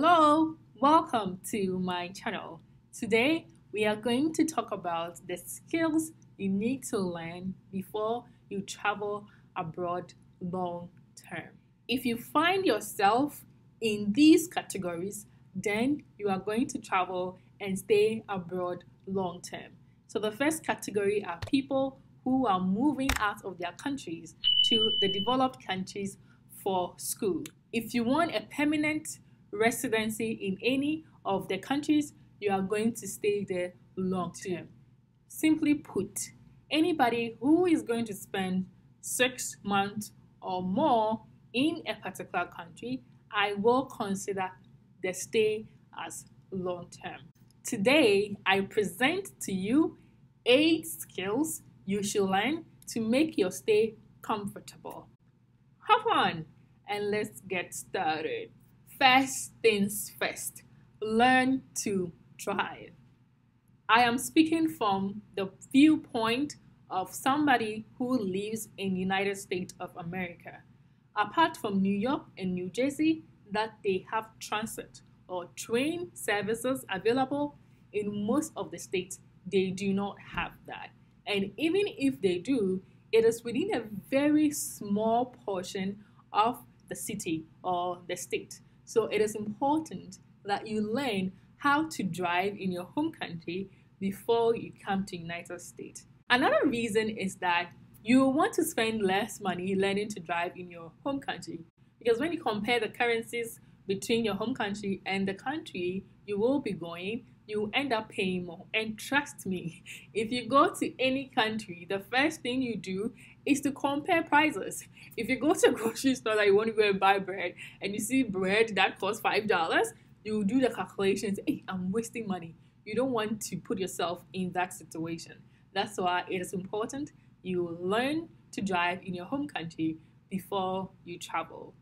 Hello, welcome to my channel. Today we are going to talk about the skills you need to learn before you travel abroad long term. If you find yourself in these categories, then you are going to travel and stay abroad long term. So the first category are people who are moving out of their countries to the developed countries for school. If you want a permanent residency in any of the countries, you are going to stay there long term. Simply put, anybody who is going to spend 6 months or more in a particular country, I will consider the stay as long term. Today, I present to you 8 skills you should learn to make your stay comfortable. Hop on and let's get started. First things first, learn to drive. I am speaking from the viewpoint of somebody who lives in the United States of America. Apart from New York and New Jersey, that they have transit or train services available, in most of the states, they do not have that. And even if they do, it is within a very small portion of the city or the state. So it is important that you learn how to drive in your home country before you come to United States. Another reason is that you want to spend less money learning to drive in your home country, because when you compare the currencies between your home country and the country you will be going, you end up paying more. And trust me, if you go to any country, the first thing you do is to compare prices. If you go to a grocery store that you want to go and buy bread and you see bread that costs $5, you do the calculations. Hey, I'm wasting money. You don't want to put yourself in that situation. That's why it is important you learn to drive in your home country before you travel.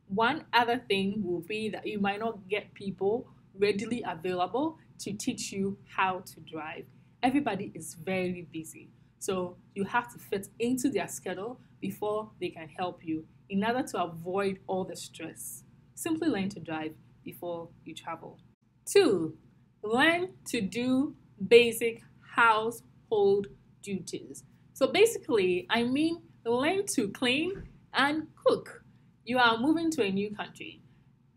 One other thing will be that you might not get people readily available to teach you how to drive. Everybody is very busy, so you have to fit into their schedule before they can help you in order to avoid all the stress. Simply learn to drive before you travel. 2, learn to do basic household duties. So basically, I mean learn to clean and cook. You are moving to a new country.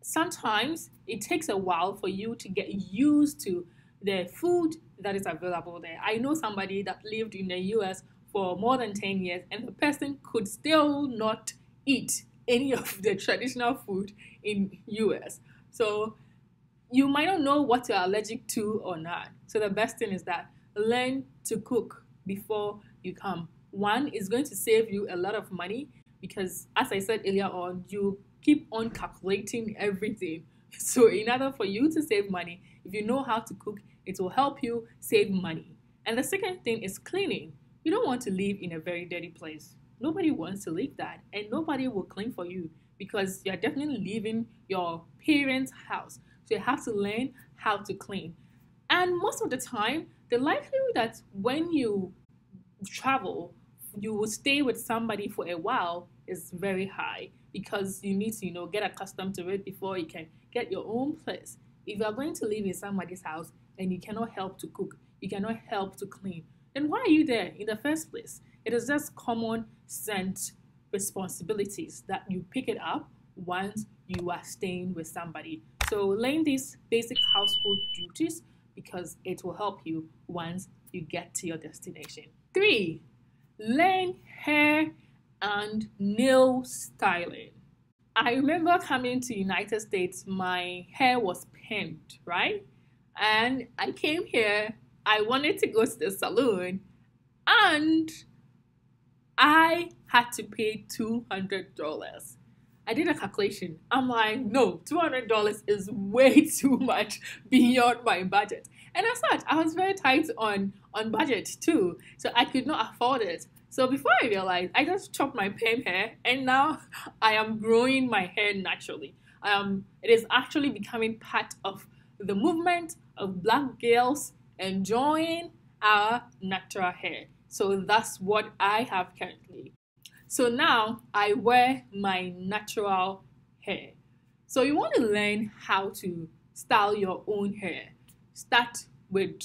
Sometimes it takes a while for you to get used to the food that is available there. I know somebody that lived in the US for more than 10 years and the person could still not eat any of the traditional food in US. So you might not know what you're allergic to or not. So the best thing is that learn to cook before you come. One is going to save you a lot of money because, as I said earlier on, you keep on calculating everything. So in order for you to save money, if you know how to cook, it will help you save money. And the second thing is cleaning. You don't want to live in a very dirty place. Nobody wants to live that, and nobody will clean for you because you're definitely leaving your parents' house. So you have to learn how to clean. And most of the time, the likelihood that when you travel, you will stay with somebody for a while is very high because you need to, get accustomed to it before you can get your own place. If you are going to live in somebody's house and you cannot help to cook, you cannot help to clean, then why are you there in the first place? It is just common sense responsibilities that you pick it up once you are staying with somebody. So learn these basic household duties because it will help you once you get to your destination. 3, learn hair and nail styling. I remember coming to United States, my hair was pinned, right? And I came here, I wanted to go to the salon, and I had to pay $200. I did a calculation. I'm like, no, $200 is way too much beyond my budget. And as such, I was very tight on budget too, so I could not afford it. So before I realized, I just chopped my perm hair and now I am growing my hair naturally. It is actually becoming part of the movement of Black girls enjoying our natural hair. So that's what I have currently. So now I wear my natural hair. So you want to learn how to style your own hair. Start with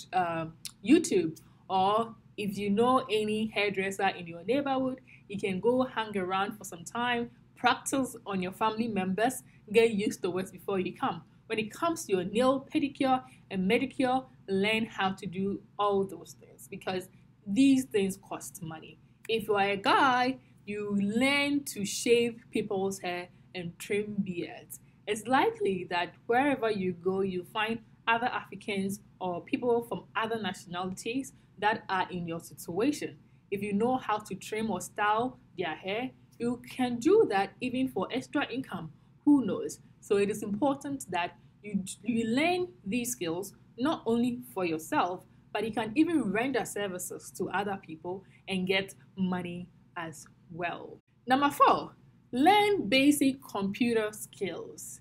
YouTube, or if you know any hairdresser in your neighborhood, you can go hang around for some time, practice on your family members, get used to it before you come. When it comes to your nail, pedicure, and manicure, learn how to do all those things because these things cost money. If you are a guy, you learn to shave people's hair and trim beards. It's likely that wherever you go, you find other Africans or people from other nationalities that are in your situation. If you know how to trim or style their hair, you can do that even for extra income. Who knows? So it is important that you learn these skills not only for yourself, but you can even render services to other people and get money as well. Number 4, learn basic computer skills.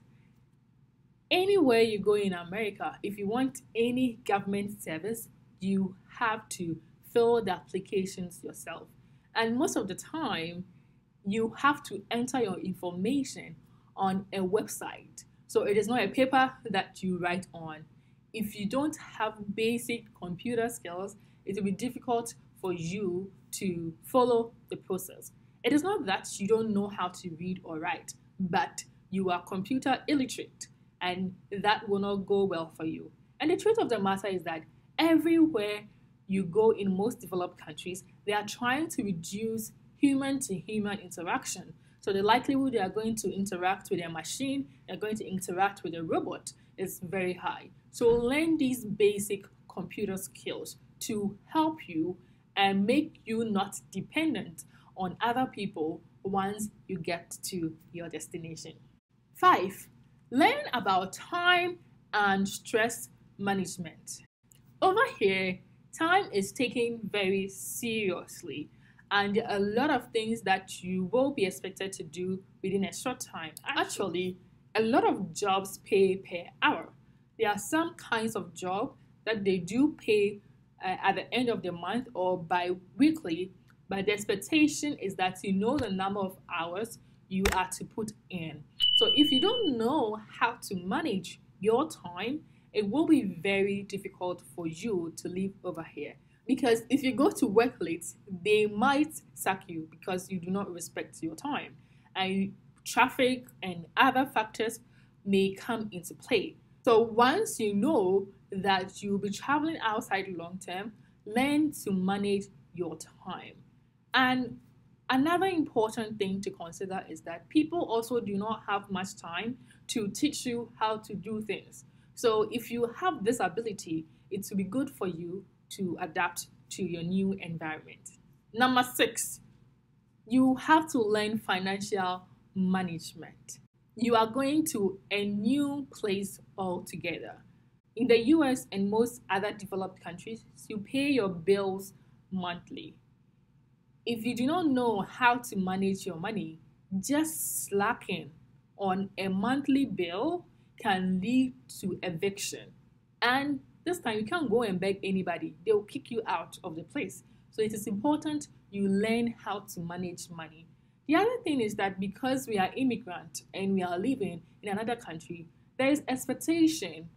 Anywhere you go in America, if you want any government service, you have to fill the applications yourself. And most of the time, you have to enter your information on a website. So it is not a paper that you write on. If you don't have basic computer skills, it will be difficult for you to follow the process. It is not that you don't know how to read or write, but you are computer illiterate, and that will not go well for you. And the truth of the matter is that everywhere you go in most developed countries, they are trying to reduce human-to-human interaction. So the likelihood they are going to interact with a machine, they're going to interact with a robot is very high. So learn these basic computer skills to help you and make you not dependent on other people once you get to your destination. 5, learn about time and stress management. Over here, time is taken very seriously, and there are a lot of things that you will be expected to do within a short time. Actually, a lot of jobs pay per hour. There are some kinds of job that they do pay at the end of the month or bi-weekly, but the expectation is that you know the number of hours you are to put in. So if you don't know how to manage your time, it will be very difficult for you to live over here. Because if you go to work late, they might sack you because you do not respect your time. And traffic and other factors may come into play. So once you know that you'll be traveling outside long term, learn to manage your time. And another important thing to consider is that people also do not have much time to teach you how to do things. So if you have this ability, it will be good for you to adapt to your new environment. Number 6, you have to learn financial management. You are going to a new place altogether. In the US and most other developed countries, you pay your bills monthly. If you do not know how to manage your money, just slacking on a monthly bill can lead to eviction. And this time you can't go and beg anybody. They will kick you out of the place. So it is important you learn how to manage money. The other thing is that because we are immigrant and we are living in another country, there is expectation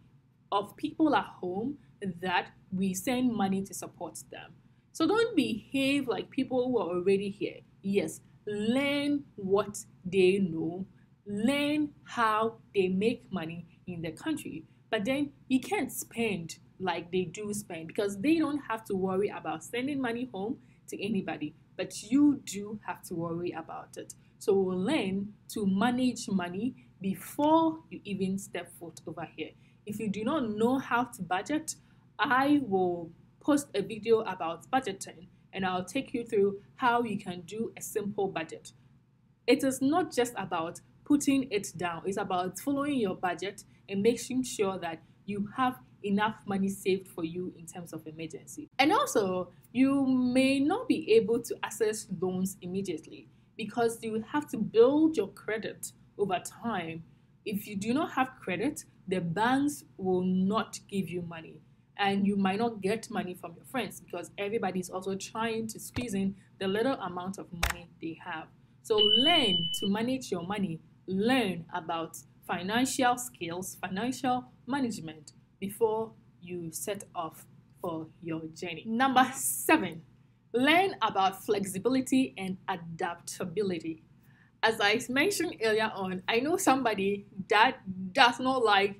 of people at home that we send money to support them. So don't behave like people who are already here. Yes, learn what they know, learn how they make money in the country, but then you can't spend like they do spend because they don't have to worry about sending money home to anybody, but you do have to worry about it. So we'll learn to manage money before you even step foot over here. If you do not know how to budget, I will post a video about budgeting and I'll take you through how you can do a simple budget. It is not just about putting it down, it's about following your budget and making sure that you have enough money saved for you in terms of emergency. And also, you may not be able to access loans immediately because you have to build your credit over time. If you do not have credit, the banks will not give you money. And you might not get money from your friends because everybody is also trying to squeeze in the little amount of money they have. So learn to manage your money. Learn about financial skills, financial management before you set off for your journey. Number 7, learn about flexibility and adaptability. As I mentioned earlier on, I know somebody that does not like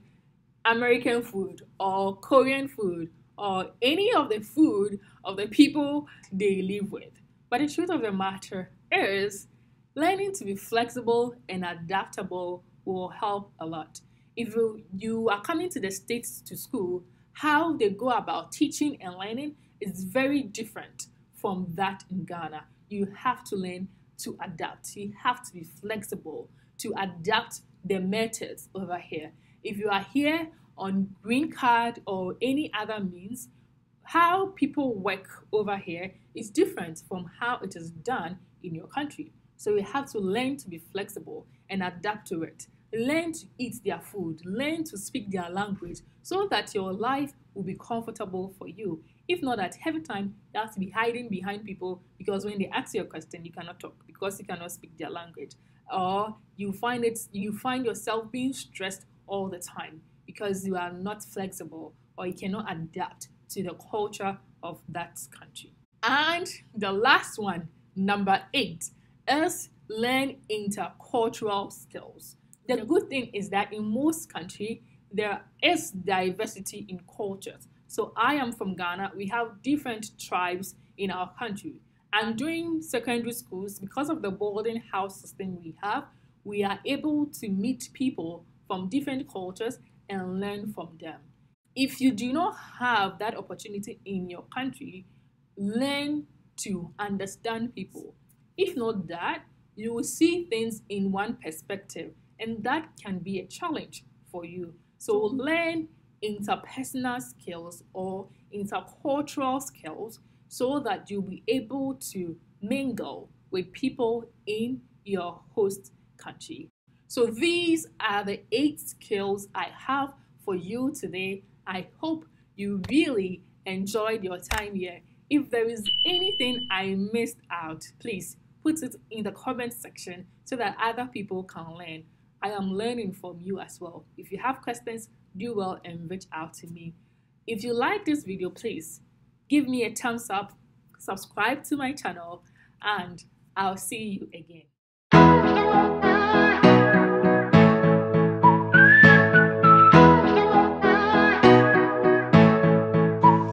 American food or Korean food or any of the food of the people they live with. But the truth of the matter is, learning to be flexible and adaptable will help a lot. If you are coming to the States to school, how they go about teaching and learning is very different from that in Ghana. You have to learn to adapt. You have to be flexible to adapt the methods over here. If you are here on green card or any other means, how people work over here is different from how it is done in your country. So you have to learn to be flexible and adapt to it. Learn to eat their food, learn to speak their language so that your life will be comfortable for you. If not, that every time you have to be hiding behind people because when they ask you a question, you cannot talk because you cannot speak their language. Or you find yourself being stressed all the time because you are not flexible or you cannot adapt to the culture of that country. And the last one, number 8, is learn intercultural skills. The good thing is that in most countries, there is diversity in cultures. So I am from Ghana. We have different tribes in our country. And during secondary schools, because of the boarding house system we are able to meet people from different cultures and learn from them. If you do not have that opportunity in your country, learn to understand people. If not that, you will see things in one perspective, and that can be a challenge for you. So learn interpersonal skills or intercultural skills so that you'll be able to mingle with people in your host country. So these are the 8 skills I have for you today. I hope you really enjoyed your time here. If there is anything I missed out, please put it in the comment section so that other people can learn. I am learning from you as well. If you have questions, do well and reach out to me. If you like this video, please give me a thumbs up, subscribe to my channel, and I'll see you again.